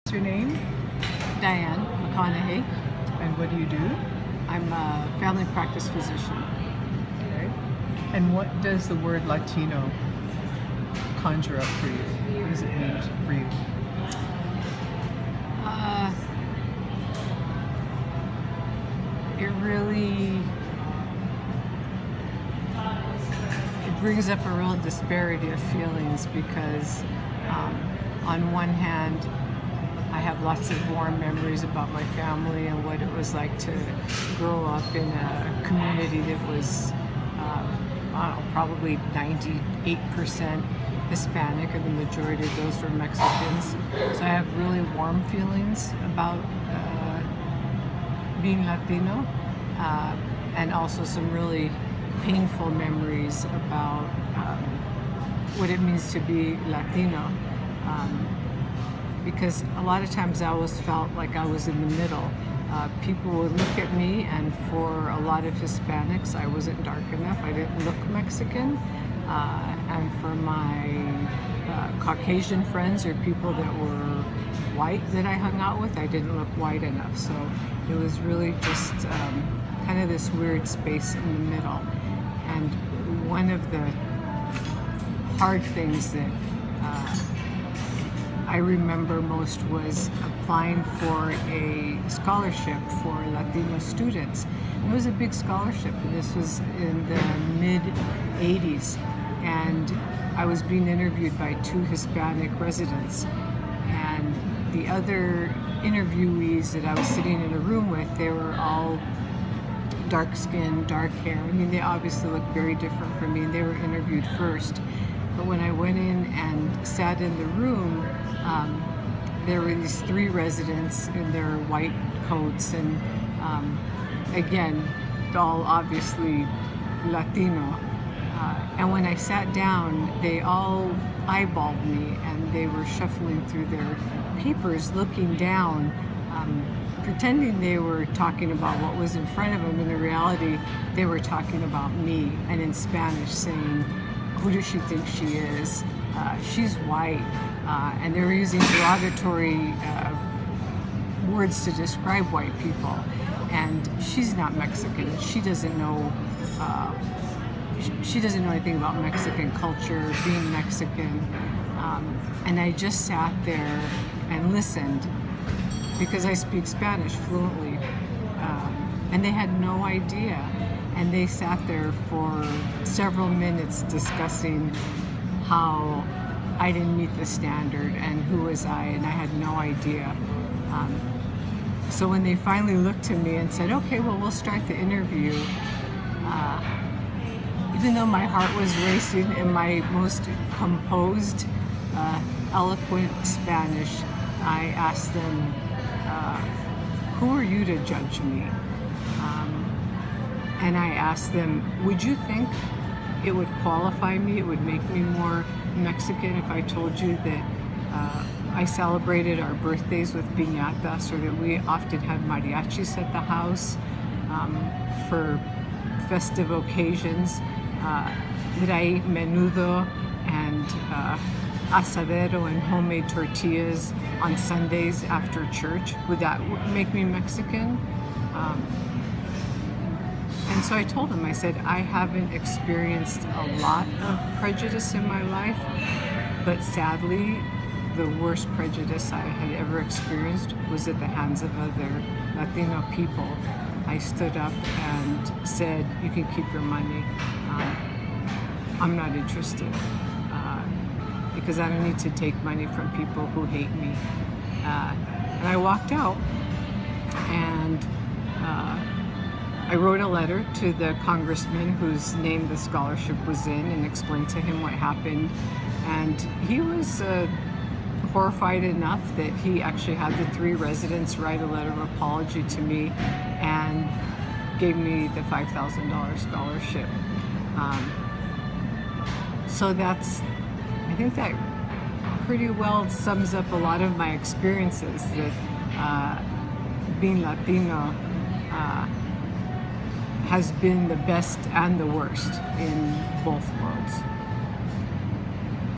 What's your name Diane McConaughey. and what do you do? I'm a family practice physician. Okay. And what does the word Latino conjure up for you? What does it mean for you? Uh, it really it brings up a real disparity of feelings because on one hand, I have lots of warm memories about my family and what it was like to grow up in a community that was, I don't know, probably 98% Hispanic, and the majority of those were Mexicans. So I have really warm feelings about being Latino, and also some really painful memories about what it means to be Latino. Because a lot of times I always felt like I was in the middle. People would look at me, and for a lot of Hispanics, I wasn't dark enough. I didn't look Mexican. And for my Caucasian friends or people that were white that I hung out with, I didn't look white enough. So it was really just kind of this weird space in the middle. And one of the hard things that I remember most was applying for a scholarship for Latino students. It was a big scholarship, and this was in the mid-'80s, and I was being interviewed by two Hispanic residents, and the other interviewees that I was sitting in a room with, they were all dark skin, dark hair. I mean, they obviously looked very different from me, and they were interviewed first. But when I went in and sat in the room, there were these three residents in their white coats, and again, all obviously Latino. And when I sat down, they all eyeballed me, and they were shuffling through their papers, looking down, pretending they were talking about what was in front of them. In the reality, they were talking about me, and in Spanish saying, "Who does she think she is? She's white." And they were using derogatory words to describe white people. And she's not Mexican. She doesn't know. She doesn't know anything about Mexican culture, being Mexican. And I just sat there and listened because I speak Spanish fluently. And they had no idea. And they sat there for several minutes discussing how I didn't meet the standard and who was I, and I had no idea. So when they finally looked at me and said, "Okay, well, we'll start the interview," even though my heart was racing in my most composed, eloquent Spanish, I asked them, "Who are you to judge me?" And I asked them, "Would you think it would qualify me, it would make me more Mexican if I told you that I celebrated our birthdays with piñatas, or that we often had mariachis at the house for festive occasions, that I eat menudo and asadero and homemade tortillas on Sundays after church? Would that make me Mexican?" And so I told him, I said, "I haven't experienced a lot of prejudice in my life, but sadly, the worst prejudice I had ever experienced was at the hands of other Latino people." I stood up and said, "You can keep your money. I'm not interested because I don't need to take money from people who hate me." And I walked out, and I wrote a letter to the congressman whose name the scholarship was in and explained to him what happened. And he was horrified enough that he actually had the three residents write a letter of apology to me and gave me the $5,000 scholarship. So I think that pretty well sums up a lot of my experiences, that being Latino has been the best and the worst in both worlds.